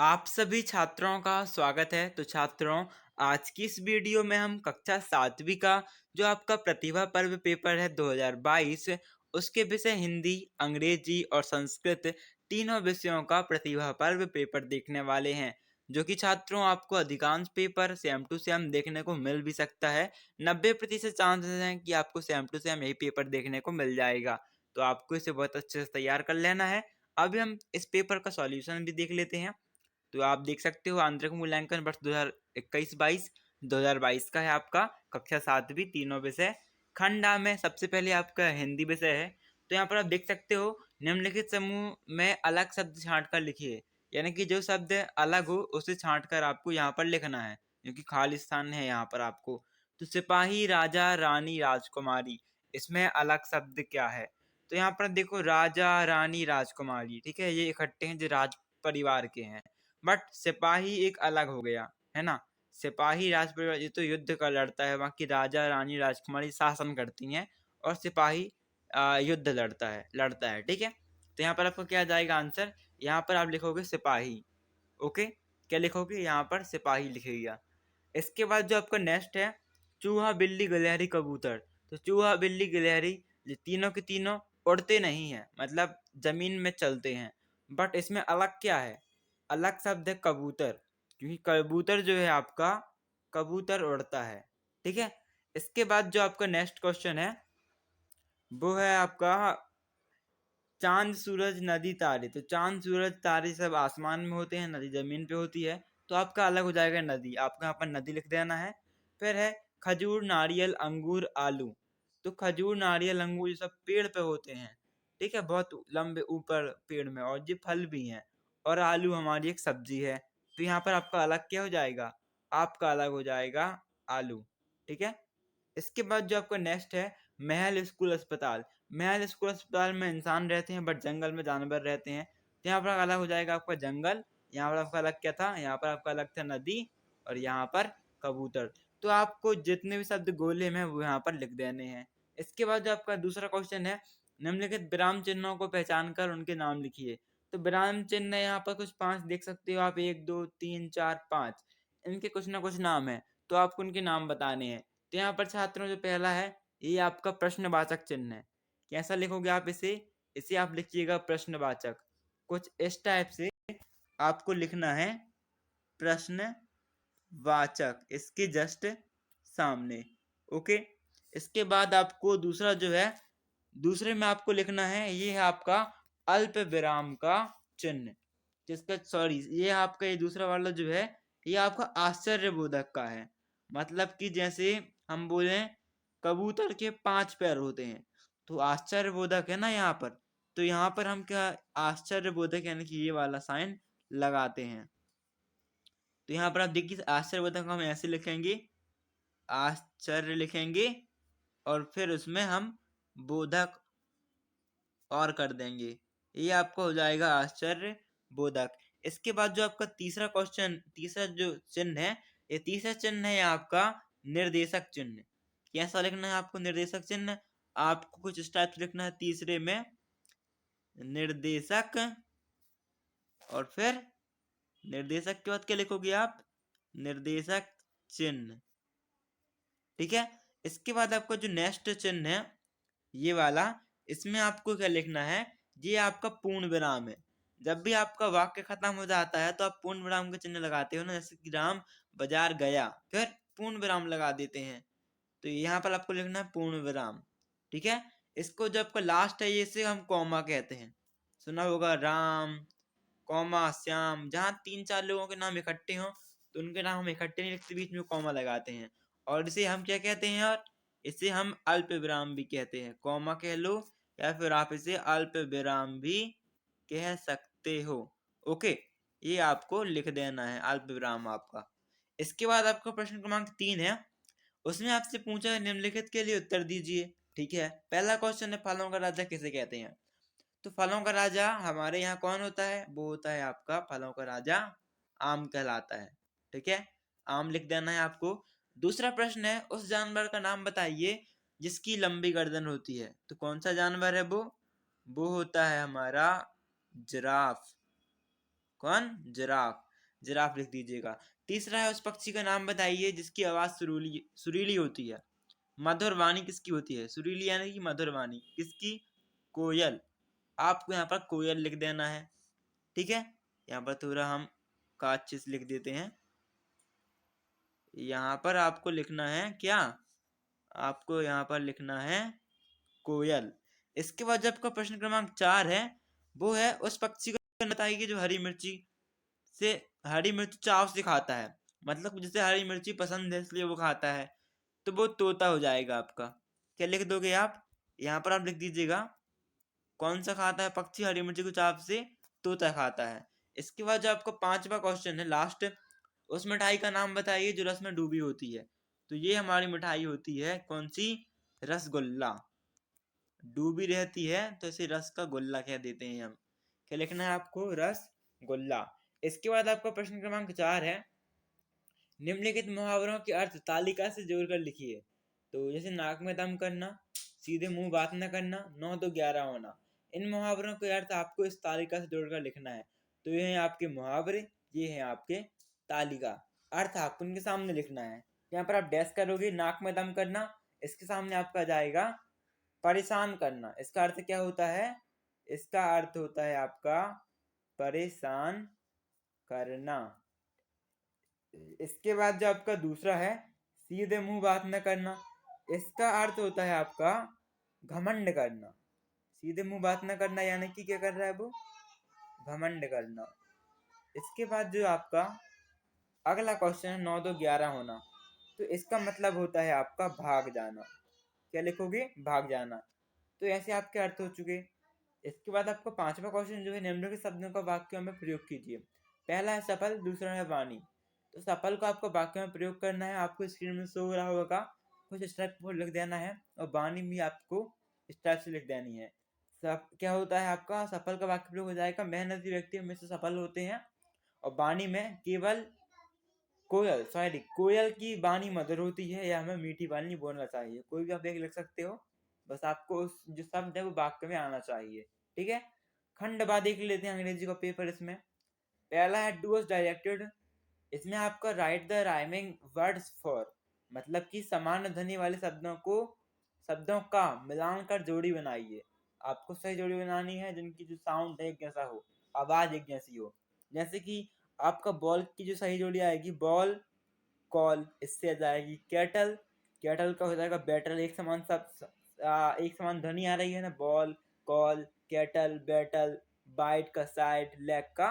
आप सभी छात्रों का स्वागत है। तो छात्रों, आज की इस वीडियो में हम कक्षा 7वीं का जो आपका प्रतिभा पर्व पेपर है 2022, उसके विषय हिंदी, अंग्रेजी और संस्कृत तीनों विषयों का प्रतिभा पर्व पेपर देखने वाले हैं। जो कि छात्रों, आपको अधिकांश पेपर सेम टू सेम देखने को मिल भी सकता है। 90% चांसेस हैं कि आपको सेम टू सेम यही पेपर देखने को मिल जाएगा। तो आपको इसे बहुत अच्छे से तैयार कर लेना है। अभी हम इस पेपर का सॉल्यूशन भी देख लेते हैं। तो आप देख सकते हो, आंतरिक मूल्यांकन वर्ष 2021-22 2022 का है आपका, कक्षा 7वीं, तीनों विषय। खंड आ में सबसे पहले आपका हिंदी विषय है। तो यहाँ पर आप देख सकते हो, निम्नलिखित समूह में अलग शब्द छांट कर लिखिए। यानी कि जो शब्द अलग हो उसे छांट कर आपको यहाँ पर लिखना है, क्योंकि खाली स्थान है यहाँ पर आपको। तो सिपाही, राजा, रानी, राजकुमारी, इसमें अलग शब्द क्या है? तो यहाँ पर देखो, राजा, रानी, राजकुमारी, ठीक है, ये इकट्ठे हैं, जो राज परिवार के हैं। बट सिपाही एक अलग हो गया, है ना। सिपाही राज परिवार ये तो युद्ध का लड़ता है, बाकी राजा, रानी, राजकुमारी शासन करती हैं, और सिपाही युद्ध लड़ता है, ठीक है। तो यहाँ पर आपको क्या आ जाएगा आंसर? यहाँ पर आप लिखोगे सिपाही। ओके, क्या लिखोगे? यहाँ पर सिपाही लिखिएगा। इसके बाद जो आपका नेक्स्ट है, चूहा, बिल्ली, गिलहरी, कबूतर। तो चूहा, बिल्ली, गिलहरी, ये तीनों के तीनों उड़ते नहीं हैं, मतलब जमीन में चलते हैं। बट इसमें अलग क्या है? अलग शब्द है कबूतर, क्योंकि कबूतर जो है आपका, कबूतर उड़ता है, ठीक है। इसके बाद जो आपका नेक्स्ट क्वेश्चन है, वो है आपका चांद, सूरज, नदी, तारे। तो चांद, सूरज, तारे सब आसमान में होते हैं, नदी जमीन पे होती है। तो आपका अलग हो जाएगा नदी, आपको यहाँ पर नदी लिख देना है। फिर है खजूर, नारियल, अंगूर, आलू। तो खजूर, नारियल, अंगूर ये सब पेड़ पे होते हैं, ठीक है, बहुत लंबे ऊपर पेड़ में, और ये फल भी हैं। और आलू हमारी एक सब्जी है। तो यहाँ पर आपका अलग क्या हो जाएगा? आपका अलग हो जाएगा आलू, ठीक है। इसके बाद जो आपका नेक्स्ट है, महल, स्कूल, अस्पताल। महल, स्कूल, अस्पताल में इंसान रहते हैं, बट जंगल में जानवर रहते हैं। तो यहाँ पर अलग हो जाएगा आपका जंगल। यहाँ पर आपका अलग क्या था? यहाँ पर आपका अलग था नदी, और यहाँ पर कबूतर। तो आपको जितने भी शब्द गोले में वो यहाँ पर लिख देने हैं। इसके बाद जो आपका दूसरा क्वेश्चन है, निम्नलिखित विराम चिन्हों को पहचान कर उनके नाम लिखिए। तो विराम चिन्ह यहाँ पर कुछ 5 देख सकते हो आप, 1 2 3 4 5। इनके कुछ ना कुछ नाम है, तो आपको उनके नाम बताने हैं। तो यहाँ पर छात्रों, जो पहला है, ये आपका प्रश्नवाचक चिन्ह है। कैसा लिखोगे आप इसे? इसे आप लिखिएगा प्रश्नवाचक। कुछ इस टाइप से आपको लिखना है, प्रश्नवाचक, इसके जस्ट सामने। ओके। इसके बाद आपको दूसरा जो है, दूसरे में आपको लिखना है, ये है आपका अल्प विराम का चिन्ह, जिसका सॉरी, ये आपका ये दूसरा वाला जो है, ये आपका आश्चर्यबोधक का है। मतलब कि जैसे हम बोले कबूतर के 5 पैर होते हैं, तो आश्चर्यबोधक है ना यहाँ पर। तो यहाँ पर हम क्या, आश्चर्यबोधक यानी कि ये वाला साइन लगाते हैं। तो यहाँ पर आप देखिए, आश्चर्यबोधक हम ऐसे लिखेंगे, आश्चर्य लिखेंगे, और फिर उसमें हम बोधक और कर देंगे। ये आपका हो जाएगा आश्चर्य बोधक। इसके बाद जो आपका तीसरा क्वेश्चन, तीसरा जो चिन्ह है, ये तीसरा चिन्ह है आपका निर्देशक चिन्ह। कैसा लिखना है आपको निर्देशक चिन्ह? आपको कुछ इस टाइप से लिखना है, तीसरे में निर्देशक, और फिर निर्देशक के बाद क्या लिखोगे आप? निर्देशक चिन्ह, ठीक है। इसके बाद आपका जो नेक्स्ट चिन्ह है, ये वाला, इसमें आपको क्या लिखना है? ये आपका पूर्ण विराम है। जब भी आपका वाक्य खत्म हो जाता है, तो आप पूर्ण विराम का चिन्ह लगाते हो ना, जैसे कि राम बाजार गया, फिर पूर्ण विराम लगा देते हैं। तो यहाँ पर आपको लिखना है पूर्ण विराम, ठीक है। इसको जो आपका लास्ट है, ये इसे हम कॉमा कहते हैं। सुना होगा, राम, कॉमा, श्याम। जहाँ 3-4 लोगों के नाम इकट्ठे हों, तो उनके नाम हम इकट्ठे नहीं लिखते, बीच में कॉमा लगाते हैं। और इसे हम क्या कहते हैं यार? इसे हम अल्प विराम भी कहते हैं। कॉमा कह लो, या फिर आप इसे अल्प विराम भी कह सकते हो। ओके, ये आपको लिख देना है, अल्प विराम आपका। इसके बाद आपका प्रश्न क्रमांक 3 है। उसमें आपसे पूछा है, निम्नलिखित के लिए उत्तर दीजिए, ठीक है। पहला क्वेश्चन है, फलों का राजा किसे कहते हैं? तो फलों का राजा हमारे यहाँ कौन होता है? वो होता है आपका, फलों का राजा आम कहलाता है, ठीक है। आम लिख देना है आपको। दूसरा प्रश्न है, उस जानवर का नाम बताइए जिसकी लंबी गर्दन होती है। तो कौन सा जानवर है वो? वो होता है हमारा जिराफ। कौन? जिराफ। जिराफ लिख दीजिएगा। तीसरा है, उस पक्षी का नाम बताइए जिसकी आवाज सुरीली सुरीली होती है। मधुर वाणी किसकी होती है? सुरीली यानी कि मधुर वाणी किसकी? कोयल। आपको यहाँ पर कोयल लिख देना है, ठीक है। यहाँ पर थोड़ा हम काचिस लिख देते हैं। यहाँ पर आपको लिखना है क्या? आपको यहाँ पर लिखना है कोयल। इसके बाद जो आपका प्रश्न क्रमांक 4 है, वो है उस पक्षी का बताइए जो हरी मिर्ची से हरी मिर्च चाव से खाता है। मतलब जिसे हरी मिर्ची पसंद है इसलिए वो खाता है, तो वो तोता हो जाएगा आपका। क्या लिख दोगे आप? यहाँ पर आप लिख दीजिएगा कौन सा खाता है पक्षी हरी मिर्ची को चाव से? तोता खाता है। इसके बाद जो आपका 5वां क्वेश्चन है लास्ट, उस मिठाई का नाम बताइए जो रस में डूबी होती है। तो ये हमारी मिठाई होती है कौन सी? रसगुल्ला। डूबी रहती है तो इसे रस का गुल्ला कह देते हैं हम। क्या लिखना है आपको? रसगुल्ला। इसके बाद आपका प्रश्न क्रमांक 4 है, निम्नलिखित मुहावरों के अर्थ तालिका से जोड़कर लिखिए। तो जैसे नाक में दम करना, सीधे मुंह बात न करना, 9 2 11 होना। इन मुहावरों के अर्थ आपको इस तालिका से जोड़कर लिखना है। तो ये हैं आपके मुहावरे, ये हैं आपके तालिका। अर्थ आपको इनके सामने लिखना है। यहाँ पर आप डैश करोगे, नाक में दम करना, इसके सामने आपका जाएगा परेशान करना। इसका अर्थ क्या होता है? इसका अर्थ होता है आपका परेशान करना। इसके बाद जो आपका दूसरा है, सीधे मुंह बात न करना, इसका अर्थ होता है आपका घमंड करना। सीधे मुंह बात न करना यानी कि क्या कर रहा है वो? घमंड करना। इसके बाद जो आपका अगला क्वेश्चन है 9 2 11 होना, तो इसका मतलब होता है आपका भाग जाना। क्या लिखोगे? भाग जाना। तो ऐसे आपके अर्थ हो चुके। इसके बाद आपका 5वां क्वेश्चन जो है, निम्नलिखित शब्दों का वाक्यों में प्रयोग कीजिए। पहला है सफल, दूसरा है वाणी। तो सफल को आपको वाक्य में प्रयोग करना है, आपको स्क्रीन में शो हो रहा होगा, कुछ इस टाइप को लिख देना है। और वाणी भी आपको इस टाइप से लिख देनी है। सब क्या होता है आपका? सफल का वाक्य प्रयोग हो जाएगा, मेहनती व्यक्ति हमेशा सफल होते हैं। और वाणी में केवल कोयल की वाणी मधुर होती है, या हमें मीठी वाणी बोलना चाहिए। कोई भी आप एक लिख सकते हो, बस आपको उस जो शब्द है वो वाक्य में आना चाहिए, ठीक है। खंडवाद देख लेते हैं अंग्रेजी का पेपर। इसमें पहला है टूवर्ड्स डायरेक्टेड। इसमें आपका right the rhyming words for, मतलब कि समान ध्वनि वाले शब्दों का मिलान कर जोड़ी बनाइए। आपको सही जोड़ी बनानी है जिनकी जो साउंड है एक जैसा हो, आवाज एक जैसी हो। जैसे कि आपका बॉल की जो सही जोड़ी आएगी, बॉल कॉल, इससे आ जाएगी कैटल। कैटल का हो जाएगा बैटल। एक समान एक समान ध्वनि आ रही है ना, ball call, cattle battle, bite का साइड, लेग का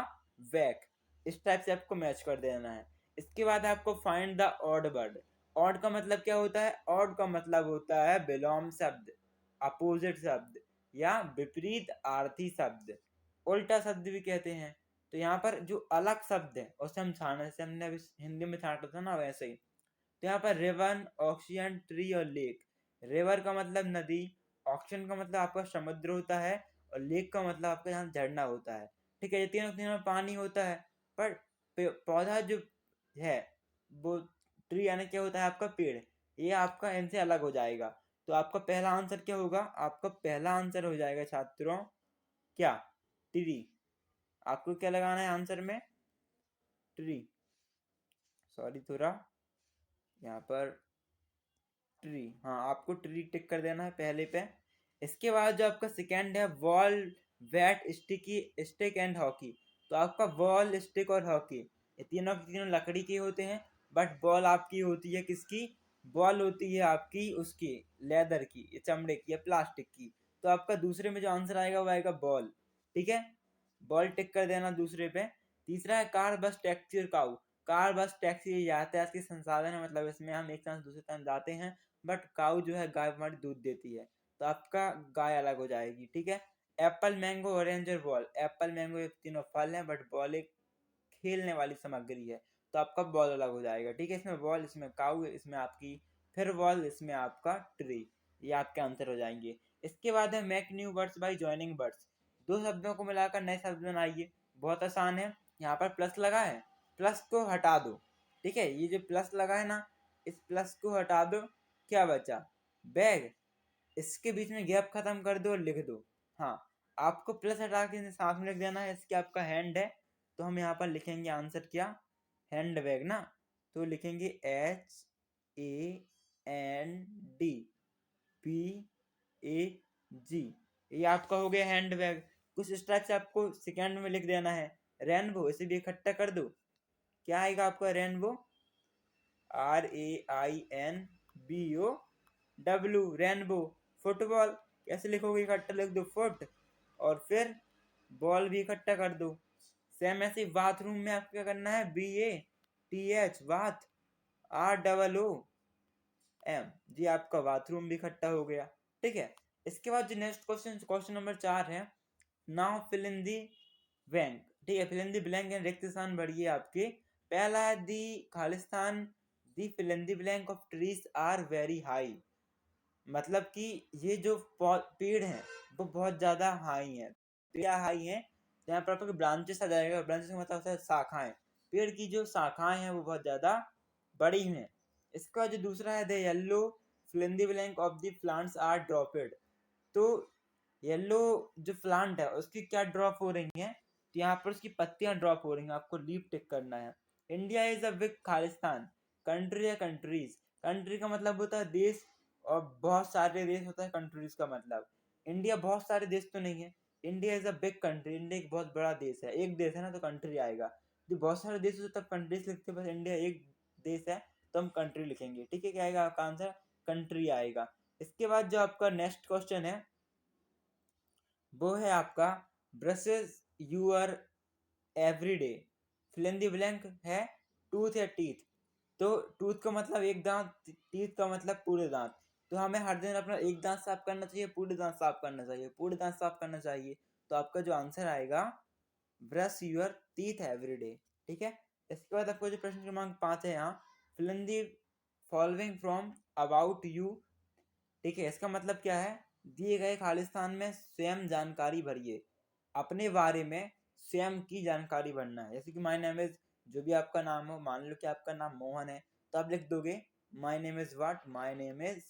वैक। इस टाइप से आपको मैच कर देना है। इसके बाद आपको find the odd word. Odd का मतलब क्या होता है? ऑड का मतलब होता है विलोम शब्द, अपोजिट शब्द, या विपरीत आर्थी शब्द, उल्टा शब्द भी कहते हैं। तो यहाँ पर जो अलग शब्द है उसे हम छाना, जैसे हमने अभी हिंदी में छाटा था ना, वैसे ही। तो यहाँ पर रिवर, ऑक्सीजन, ट्री और लेक। रिवर का मतलब नदी, ऑक्सीजन का मतलब आपका समुद्र होता है, और लेक का मतलब आपका यहाँ झरना होता है, ठीक है। ये तीनों तीनों में पानी होता है। पर पौधा जो है वो ट्री यानी क्या होता है? आपका पेड़। ये आपका इनसे अलग हो जाएगा। तो आपका पहला आंसर क्या होगा? आपका पहला आंसर हो जाएगा छात्रों क्या? ट्री। आपको क्या लगाना है आंसर में? ट्री। सॉरी, थोड़ा यहाँ पर ट्री, हाँ आपको ट्री टिक कर देना है पहले पे। इसके बाद जो आपका सेकेंड है, wall, bat, sticky, stick and hockey. तो आपका बॉल, स्टिक और हॉकी, ये तीनों के तीनों लकड़ी के होते हैं। बट बॉल आपकी होती है किसकी? बॉल होती है आपकी उसकी, लेदर की, ये चमड़े की या प्लास्टिक की। तो आपका दूसरे में जो आंसर आएगा वो आएगा बॉल, ठीक है। बॉल टिक कर देना दूसरे पे। तीसरा है कार, बस, टैक्सी और काऊ। कार, बस, टैक्सी यातायात के संसाधन है, मतलब इसमें हम एक स्थान से दूसरे स्थान जाते हैं। बट काऊ जो है गाय हमारी दूध देती है, तो आपका गाय अलग हो जाएगी, ठीक है। एप्पल, मैंगो, ऑरेंज और बॉल। एप्पल, मैंगो ये तीनों फल हैं, बट बॉल एक खेलने वाली सामग्री है, तो आपका बॉल अलग हो जाएगा, ठीक है। इसमें बॉल, इसमें काऊ, इसमें आपकी फिर बॉल, इसमें आपका ट्री। ये आपके आंसर हो जाएंगे। इसके बाद है make new words by joining words. दो शब्दों को मिलाकर नए शब्द बनाइए। बहुत आसान है। यहाँ पर प्लस लगा है, प्लस को हटा दो, ठीक है। ये जो प्लस लगा है ना, इस प्लस को हटा दो, क्या बचा? बैग। इसके बीच में गैप खत्म कर दो और लिख दो। हाँ, आपको प्लस हटा के साथ में लिख देना है। इसके आपका हैंड है, तो हम यहाँ पर लिखेंगे आंसर क्या, हैंडबैग ना, तो लिखेंगे HANDBAG, ये आपका हो गया हैंडबैग। कुछ इस टाइप से आपको सेकेंड में लिख देना है। रेनबो, इसे भी इकट्ठा कर दो, क्या आएगा आपका रेनबो, RAINBO, रेनबो। फुटबॉल कैसे लिखोगे, इकट्ठा लिख दो फुट, और फिर बॉल भी इकट्ठा कर दो। सेम ऐसे बाथरूम में आपको क्या करना है, BATH, बाथ, ROOM, जी आपका बाथरूम भी इकट्ठा हो गया। ठीक है, इसके बाद जो नेक्स्ट क्वेश्चन नंबर 4 है, now fill in the blank. ठीक है, फिल इन दी ब्लैंक है, रिक्त स्थान भरिए आपके। पहला है the Khalistan, the fill in the blank of trees are very high, मतलब कि ये जो पेड़ हैं वो बहुत ज्यादा हाई हैं। पेड़ हाई हैं, यहाँ पर आपको ब्रांचेस आ जाएगा, ब्रांचेस का मतलब होता है शाखाएं, पेड़ की जो शाखाएं हैं वो बहुत ज्यादा बड़ी हैं। इसका जो दूसरा है, the yellow fill in the blank of the plants are dropped, तो येलो जो प्लांट है उसकी क्या ड्रॉप हो रही है, तो यहाँ पर उसकी पत्तियां ड्रॉप हो रही हैं, आपको लीफ टिक करना है। India is a big Khalistan, country या कंट्रीज, कंट्री का मतलब होता है देश, और बहुत सारे देश होता है कंट्रीज का मतलब। इंडिया बहुत सारे देश तो नहीं है, India is a big country, India एक बहुत बड़ा देश है, एक देश है ना तो कंट्री आएगा। जो बहुत सारे देश होते तब कंट्रीज लिखते हैं, बस इंडिया एक देश है तो हम कंट्री लिखेंगे। ठीक है, क्या आएगा आपका आंसर, कंट्री आएगा। इसके बाद जो आपका नेक्स्ट क्वेश्चन है वो है आपका, brushes your everyday, fill in the blank है, टूथ या टीथ, तो टूथ का मतलब एक दांत, टीथ का मतलब पूरे दांत, तो हमें हर दिन अपना एक दांत साफ करना चाहिए, पूरे दांत साफ करना चाहिए, पूरे दांत साफ करना चाहिए। तो आपका जो आंसर आएगा, ब्रश यूर टीथ एवरीडे। ठीक है, इसके बाद आपको जो प्रश्न क्रमांक 5 है यहाँ, fill in the following from about you. ठीक है, इसका मतलब क्या है, दिए गए खालिस्तान में स्वयं जानकारी भरिए, अपने बारे में स्वयं की जानकारी भरना है। जैसे कि माय नेम इज, जो भी आपका नाम हो, मान लो कि आपका नाम मोहन है तो आप लिख दोगे my name is what, my name is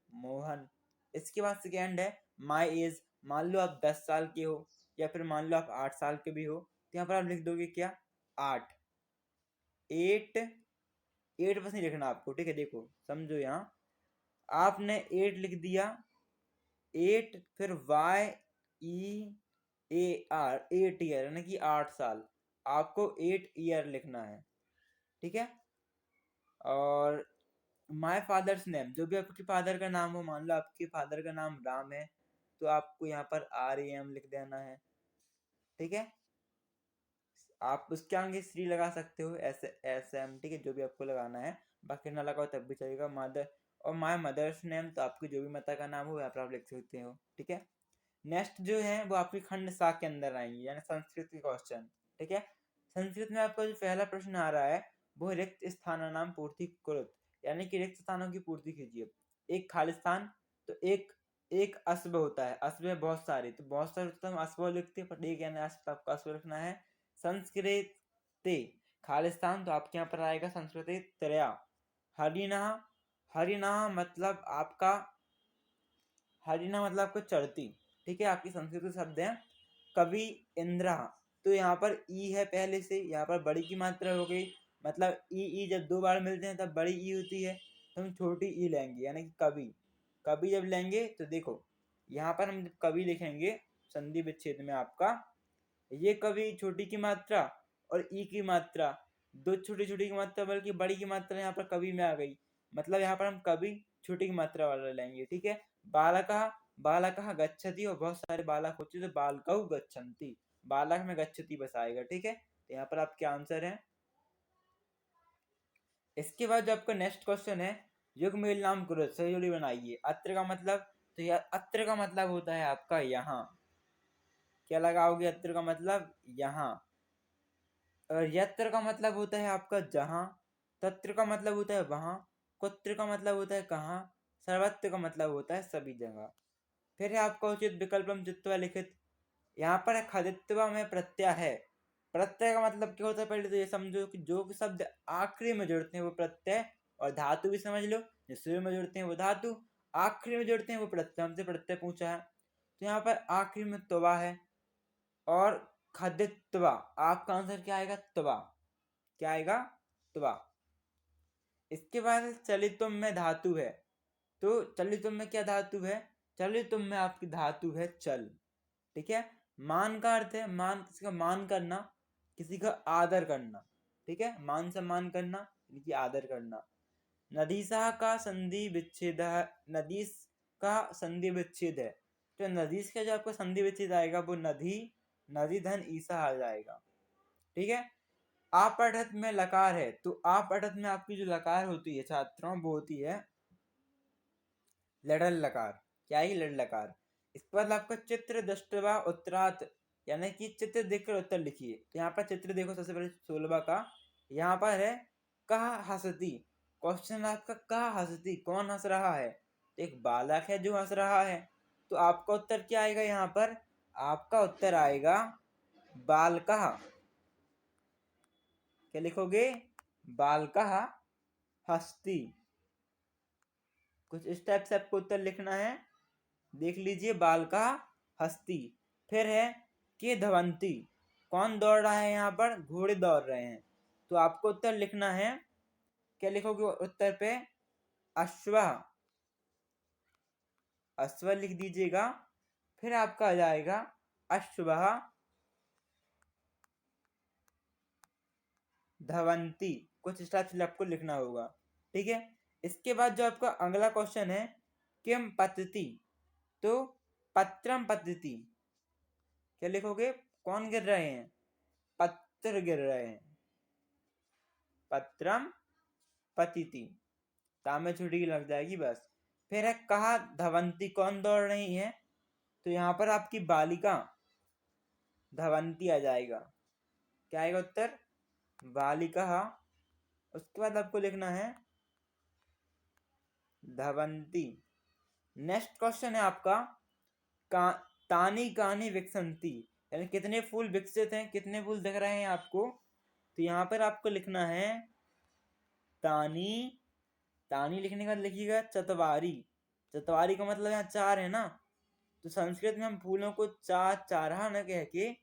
Mohan. इसके बाद सेकेंड है माय एज, मान लो आप 10 साल के हो या फिर मान लो आप 8 साल के भी हो, तो यहाँ पर आप लिख दोगे क्या, 8, 8, 8 बस नहीं लिखना आपको। ठीक है, देखो समझो, यहाँ आपने 8 लिख दिया, 8 फिर YEAR, 8 ईयर, यानी कि 8 साल, आपको 8 ईयर लिखना है। ठीक है, और माय फादर्स नेम, जो भी आपके फादर का नाम हो, मान लो आपके फादर का नाम राम है तो आपको यहाँ पर RAM लिख देना है। ठीक है, आप उसके आगे श्री लगा सकते हो, SM, ठीक है, जो भी आपको लगाना है, बाकी ना लगाओ तब भी चलेगा। मदर, और माय मदर्स नेम, तो आपकी जो भी माता का नाम हो यहाँ पर आप लिख सकते हो। ठीक है, नेक्स्ट जो है वो आपकी खंड 7 के अंदर आएंगी, यानी संस्कृत के क्वेश्चन। ठीक है, संस्कृत में आपका जो पहला प्रश्न आ रहा है वो रिक्त स्थान नाम पूर्ति कुरुत, यानी कि रिक्त स्थानों की पूर्ति कीजिए। एक खालिस्तान, तो एक एक अस्ब होता है, अस्ब है बहुत सारे, तो बहुत सारे तो हम अस्ब लिखते हैं, पर एक यानी आपका अस्ब लिखना है। संस्कृत खालिस्तान, तो आपके यहाँ पर आएगा संस्कृत त्रया। हरिना, हरिना मतलब आपका, हरिना मतलब आपको चढ़ती। ठीक है, आपकी संस्कृत शब्द है। कवि इंद्रा, तो यहाँ पर ई है पहले से, यहाँ पर बड़ी की मात्रा हो गई, मतलब ई जब 2 बार मिलते हैं तब बड़ी ई होती है, तो हम छोटी ई लेंगे, यानी कि कवि। कवि जब लेंगे तो देखो यहाँ पर हम जब कवि लिखेंगे संधि विच्छेद में आपका, ये कवि छोटी की मात्रा और ई की मात्रा, दो छोटी छोटी की मात्रा बल्कि बड़ी की मात्रा यहाँ पर कवि में आ गई, मतलब यहाँ पर हम कवि छोटी की मात्रा वाला लेंगे। ठीक है, बालकः, बालकः गच्छति, और बहुत सारे बालक होते हैं तो बालकौ गच्छन्ति, बालक में गच्छति बस आएगा। ठीक है, तो यहाँ पर आपके आंसर है। इसके बाद जो आपका नेक्स्ट क्वेश्चन है, युग मेल नाम कुरुत, सही जोड़ी बनाइए। अत्र का मतलब, तो यार अत्र का मतलब होता है आपका यहाँ, क्या लगाओगे, अत्र का मतलब यहाँ। और यत्र का मतलब होता है आपका जहाँ, तत्र का मतलब होता है वहां, कुत्र का मतलब होता है कहाँ, सर्वत्र का मतलब होता है सभी जगह। फिर है आपका उचित विकल्पम चित्वा लिखित, यहाँ पर है खदित्वा में प्रत्यय है। प्रत्यय का मतलब क्या होता है, पहले तो ये समझो कि जो शब्द आखिरी में जुड़ते हैं वो प्रत्यय, और धातु भी समझ लो, जो शुरू में जुड़ते हैं वो धातु, आखिरी में जुड़ते हैं वो प्रत्यय। हमसे प्रत्यय पूछा है, तो यहाँ पर आखिरी में तवा है, और खदित्वा, आपका आंसर क्या आएगा? त्वा। क्या आएगा? त्वा। इसके बाद चलितुम में धातु है, तो चलितुम में क्या धातु है? चलितुम में आपकी धातु है चल। ठीक है। मान का अर्थ है मान, किसी का मान करना, किसी का आदर करना। ठीक है, मान सम्मान करना यानी कि आदर करना। नदीसा का संधि विच्छेद, नदीस का संधि विच्छेद है, तो नदीस का जो आपका संधि विच्छेद आएगा वो नदी, नदी धन ईसा आ जाएगा। ठीक है। आपढ़त में लकार है, तो आपढ़त में आपकी जो लकार होती है छात्रों, वो होती है लड़ल लकार। क्या है? लड़ लकार। इसके बाद आपका चित्र दृष्टवा उत्तरात, यानी कि चित्र देखकर उत्तर लिखिए। तो यहाँ पर चित्र देखो, सबसे पहले 16वां का यहाँ पर है कहा हंसती। क्वेश्चन आपका कहा हंसती, कौन हंस रहा है? तो एक बालक है जो हंस रहा है। तो आपका उत्तर क्या आएगा? यहाँ पर आपका उत्तर आएगा बालकः। क्या लिखोगे? बालकः हस्ती। कुछ इस टाइप से आपको उत्तर लिखना है, देख लीजिए। बालकः हस्ती। फिर है कि धवंती, कौन दौड़ रहा है? यहाँ पर घोड़े दौड़ रहे हैं। तो आपको उत्तर लिखना है, क्या लिखोगे उत्तर पे? अश्व। अश्व लिख दीजिएगा। फिर आपका आ जाएगा अश्व धवंती। कुछ इस टाइप से आपको लिखना होगा। ठीक है। इसके बाद जो आपका अगला क्वेश्चन है किम पतति, तो पत्रम पतति। क्या लिखोगे? कौन गिर रहे हैं? पत्र गिर रहे हैं। पत्रम पतिति, तामे छुट्टी लग जाएगी बस। फिर है कहा धवंती, कौन दौड़ रही है? तो यहाँ पर आपकी बालिका धवंती आ जाएगा। क्या आएगा उत्तर? बालिका। उसके बाद आपको लिखना है धवंती। नेक्स्ट क्वेश्चन है आपका तानी कानी विकसंती, यानी कितने फूल विकसित हैं, कितने फूल दिख रहे हैं आपको? तो यहाँ पर आपको लिखना है तानी। तानी लिखने का लिखिएगा चतवारी। चतवारी का मतलब यहाँ चार है ना, तो संस्कृत में हम फूलों को चारहा न कह के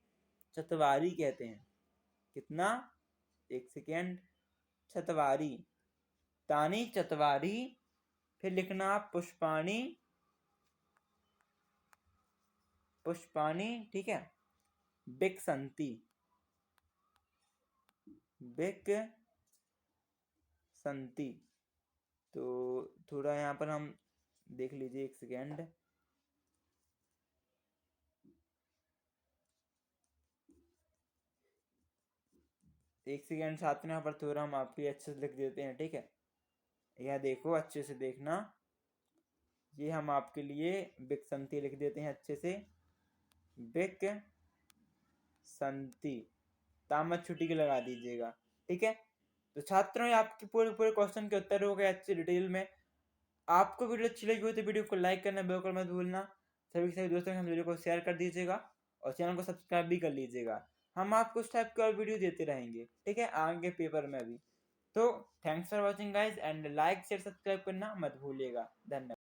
चतवारी कहते हैं। कितना? एक सेकेंड। चतवारी, तानी चतवारी। फिर लिखना आप पुष्पाणी। पुष्पाणी। ठीक है। बिकसंती, बिकसंती। तो थोड़ा यहाँ पर हम देख लीजिए, एक सेकेंड। एक सेकेंड साथ में यहाँ पर थोड़ा हम आपके अच्छे से लिख देते हैं। ठीक है, यह देखो, अच्छे से देखना। ये हम आपके लिए बिकसंती लिख देते हैं अच्छे से। बिकसंती, तामत छुट्टी की लगा दीजिएगा। ठीक है। तो छात्रों, आपके पूरे पूरे क्वेश्चन के उत्तर हो गए अच्छे डिटेल में। आपको वीडियो अच्छी लगी हो तो वीडियो को लाइक करना बिल्कुल मत भूलना। सभी दोस्तों के साथ वीडियो को शेयर कर दीजिएगा और चैनल को सब्सक्राइब भी कर लीजिएगा। हम आपको उस टाइप के और वीडियो देते रहेंगे। ठीक है, आगे पेपर में भी। तो thanks for watching guys, and like share subscribe करना मत भूलिएगा। धन्यवाद।